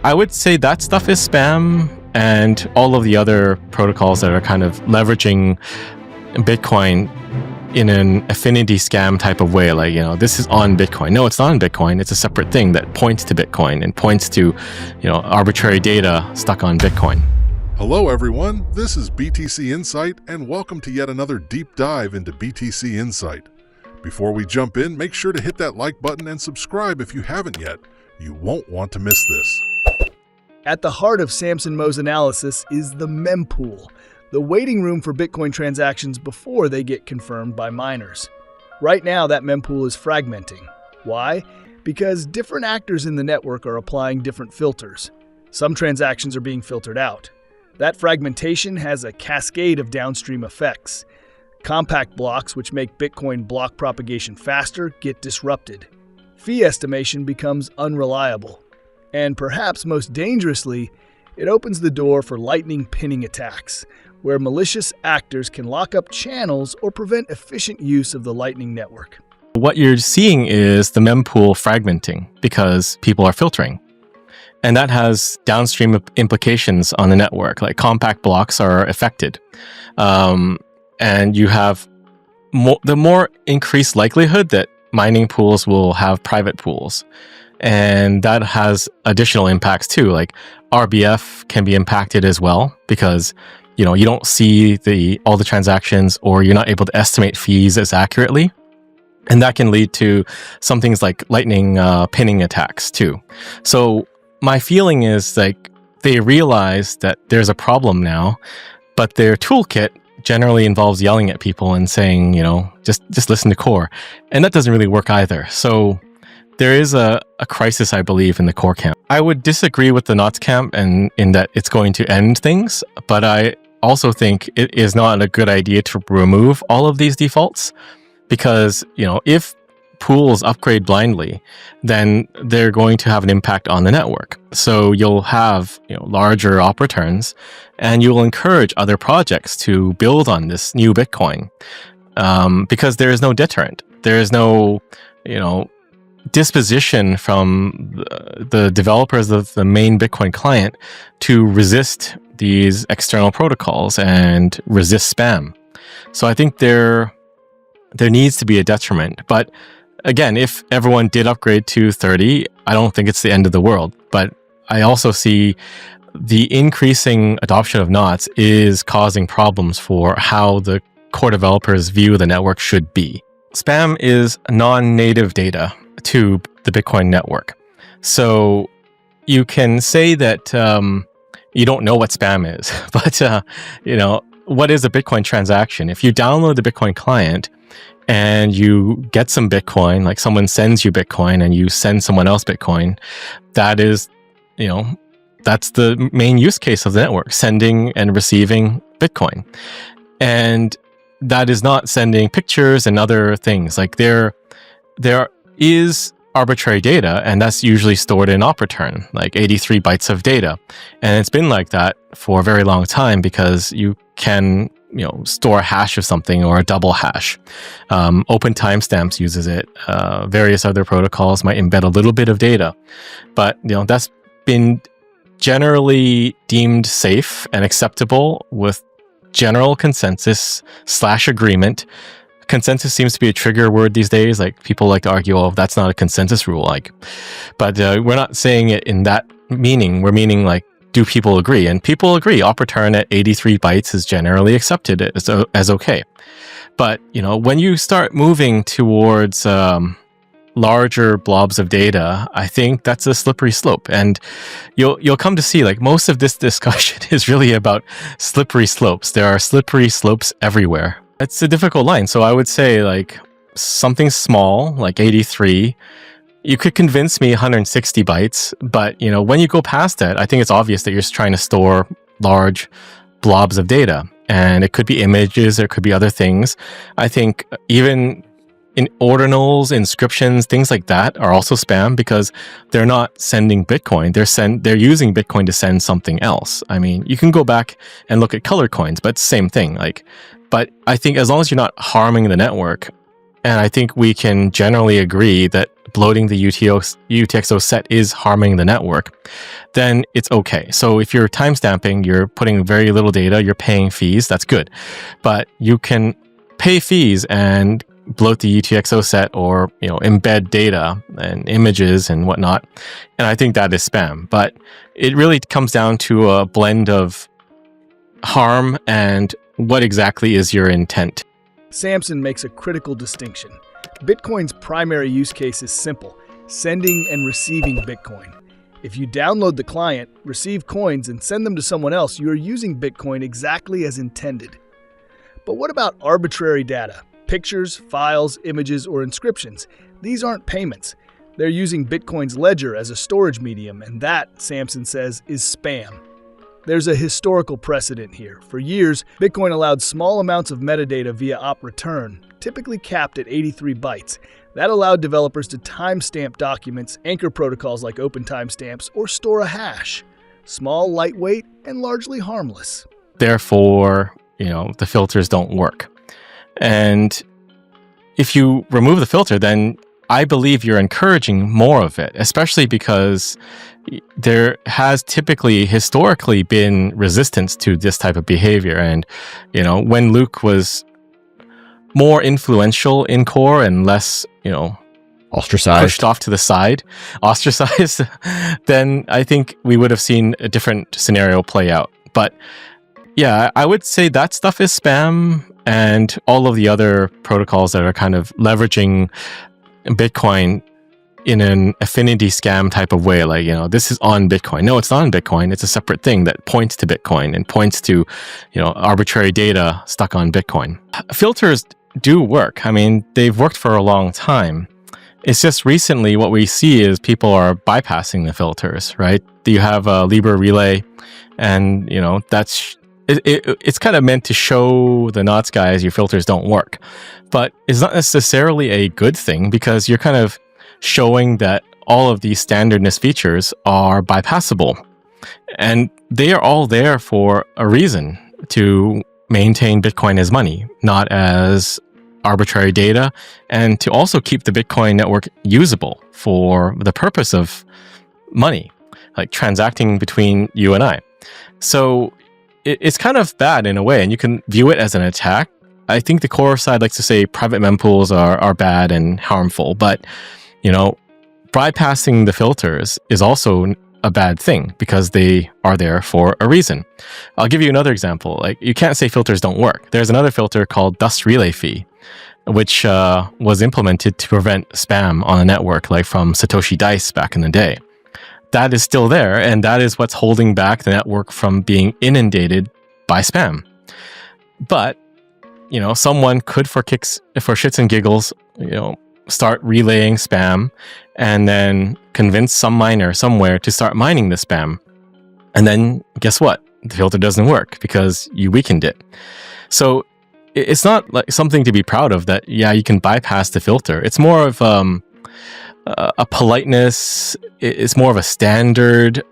I would say that stuff is spam, and all of the other protocols that are kind of leveraging Bitcoin in an affinity scam type of way, like, this is on Bitcoin. No, it's not on Bitcoin. It's a separate thing that points to Bitcoin and points to, arbitrary data stuck on Bitcoin. Hello everyone, this is BTC Insight, and welcome to yet another deep dive into BTC Insight. Before we jump in, make sure to hit that like button and subscribe if you haven't yet. You won't want to miss this. At the heart of Samson Mow's analysis is the Mempool, the waiting room for Bitcoin transactions before they get confirmed by miners. Right now, that mempool is fragmenting. Why? Because different actors in the network are applying different filters. Some transactions are being filtered out. That fragmentation has a cascade of downstream effects. Compact blocks, which make Bitcoin block propagation faster, get disrupted. Fee estimation becomes unreliable. And perhaps most dangerously, it opens the door for lightning pinning attacks, where malicious actors can lock up channels or prevent efficient use of the Lightning Network. What you're seeing is the mempool fragmenting because people are filtering. And that has downstream implications on the network, like compact blocks are affected. And you have the more increased likelihood that mining pools will have private pools. And that has additional impacts too, like RBF can be impacted as well because you don't see all the transactions, or you're not able to estimate fees as accurately. And that can lead to some things like lightning pinning attacks too. So my feeling is like they realize that there's a problem now, but their toolkit generally involves yelling at people and saying, just listen to core. And that doesn't really work either. So there is a crisis, I believe, in the core camp. I would disagree with the Knots camp and in that it's going to end things, but I also think it is not a good idea to remove all of these defaults because, if pools upgrade blindly, then they're going to have an impact on the network. So you'll have, larger op returns, and you will encourage other projects to build on this new Bitcoin because there is no deterrent. There is no, disposition from the developers of the main Bitcoin client to resist these external protocols and resist spam. So I think there needs to be a detriment. But again, if everyone did upgrade to 30, I don't think it's the end of the world. But I also see the increasing adoption of knots is causing problems for how the core developers view the network should be. Spam is non-native data to the Bitcoin network. So you can say that you don't know what spam is, but what is a Bitcoin transaction? If you download the Bitcoin client and you get some Bitcoin, like someone sends you Bitcoin and you send someone else Bitcoin, that is, that's the main use case of the network, sending and receiving Bitcoin. And that is not sending pictures and other things. Like there is arbitrary data, and that's usually stored in op return, like 83 bytes of data. And it's been like that for a very long time because you can, store a hash of something or a double hash. Open timestamps uses it. Various other protocols might embed a little bit of data, but that's been generally deemed safe and acceptable with general consensus / agreement. Consensus seems to be a trigger word these days. Like people like to argue, oh, that's not a consensus rule. But we're not saying it in that meaning. We're meaning like, do people agree? And people agree. Op return at 83 bytes is generally accepted as okay. But when you start moving towards larger blobs of data, I think that's a slippery slope. And you'll come to see like most of this discussion is really about slippery slopes. There are slippery slopes everywhere. It's a difficult line. So I would say like something small, like 83, you could convince me 160 bytes. But, when you go past that, I think it's obvious that you're just trying to store large blobs of data. And it could be images, there could be other things. I think even in ordinals, inscriptions, things like that are also spam because they're not sending Bitcoin. They're using Bitcoin to send something else. I mean, you can go back and look at color coins, but it's the same thing. But I think as long as you're not harming the network, and I think we can generally agree that bloating the UTXO set is harming the network, then it's okay. So if you're timestamping, you're putting very little data, you're paying fees, that's good. But you can pay fees and bloat the UTXO set, or embed data and images and whatnot, and I think that is spam. But it really comes down to a blend of harm and what exactly is your intent. Samson makes a critical distinction. Bitcoin's primary use case is simple: sending and receiving Bitcoin. If you download the client, receive coins, and send them to someone else, you are using Bitcoin exactly as intended. But what about arbitrary data? Pictures, files, images, or inscriptions? These aren't payments. They're using Bitcoin's ledger as a storage medium, and that, Samson says, is spam. There's a historical precedent here. For years, Bitcoin allowed small amounts of metadata via op return, typically capped at 83 bytes. That allowed developers to timestamp documents, anchor protocols like open timestamps, or store a hash. Small, lightweight, and largely harmless. Therefore, the filters don't work. And if you remove the filter, then I believe you're encouraging more of it, especially because there has historically been resistance to this type of behavior. And, when Luke was more influential in core and less, ostracized, pushed off to the side, ostracized, then I think we would have seen a different scenario play out. But yeah, I would say that stuff is spam, and all of the other protocols that are kind of leveraging Bitcoin in an affinity scam type of way, like, this is on Bitcoin. No, it's not on Bitcoin. It's a separate thing that points to Bitcoin and points to, arbitrary data stuck on Bitcoin. Filters do work. I mean, they've worked for a long time. It's just recently what we see is people are bypassing the filters, right? You have a Libra relay, and, that's... It's kind of meant to show the knots guys your filters don't work, but it's not necessarily a good thing, because you're kind of showing that all of these standardness features are bypassable, and they are all there for a reason: to maintain Bitcoin as money, not as arbitrary data, and to also keep the Bitcoin network usable for the purpose of money, like transacting between you and I. So it's kind of bad in a way, and you can view it as an attack. I think the core side likes to say private mempools are bad and harmful, but, bypassing the filters is also a bad thing, because they are there for a reason. I'll give you another example. Like, you can't say filters don't work. There's another filter called dust relay fee, which was implemented to prevent spam on a network, like from Satoshi Dice back in the day. That is still there, and that is what's holding back the network from being inundated by spam. But, someone could, for shits and giggles, start relaying spam, and then convince some miner somewhere to start mining the spam. And then, guess what? The filter doesn't work because you weakened it. So it's not like something to be proud of that, you can bypass the filter. It's more of a politeness. It's more of a standard.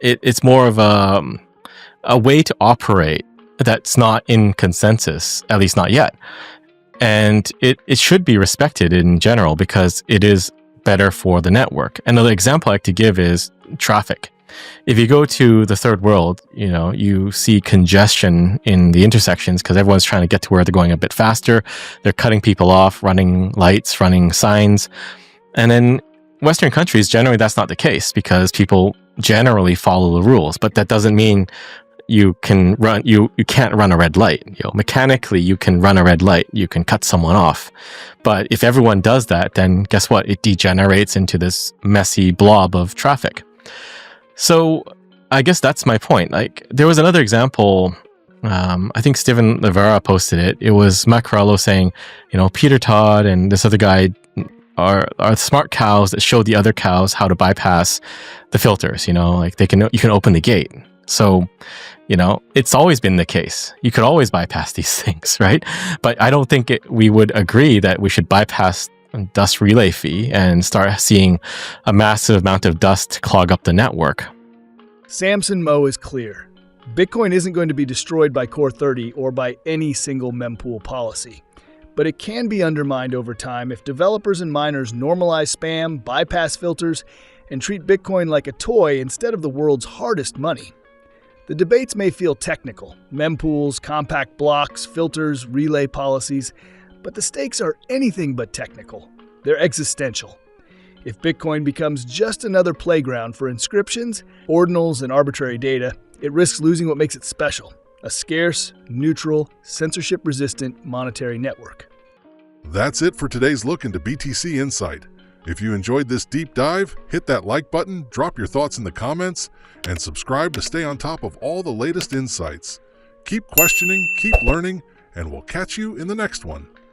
It's more of a way to operate that's not in consensus, at least not yet. And it should be respected in general, because it is better for the network. Another example I like to give is traffic. If you go to the third world, you see congestion in the intersections because everyone's trying to get to where they're going a bit faster. They're cutting people off, running lights, running signs. And in Western countries, generally that's not the case, because people generally follow the rules. But that doesn't mean you can't run a red light. Mechanically, you can run a red light. You can cut someone off. But if everyone does that, then guess what? It degenerates into this messy blob of traffic. So I guess that's my point. Like, there was another example. I think Steven Rivera posted it. It was Macarello saying, Peter Todd and this other guy are smart cows that show the other cows how to bypass the filters. Like you can open the gate. So, it's always been the case. You could always bypass these things, right? But I don't think we would agree that we should bypass dust relay fee and start seeing a massive amount of dust clog up the network. Samson Mow is clear. Bitcoin isn't going to be destroyed by Core 30 or by any single mempool policy. but it can be undermined over time if developers and miners normalize spam, bypass filters, and treat Bitcoin like a toy instead of the world's hardest money. The debates may feel technical: mempools, compact blocks, filters, relay policies, but the stakes are anything but technical. They're existential. If Bitcoin becomes just another playground for inscriptions, ordinals, and arbitrary data, it risks losing what makes it special: a scarce, neutral, censorship-resistant monetary network. That's it for today's look into BTC Insight. If you enjoyed this deep dive, hit that like button, drop your thoughts in the comments, and subscribe to stay on top of all the latest insights. Keep questioning, keep learning, and we'll catch you in the next one.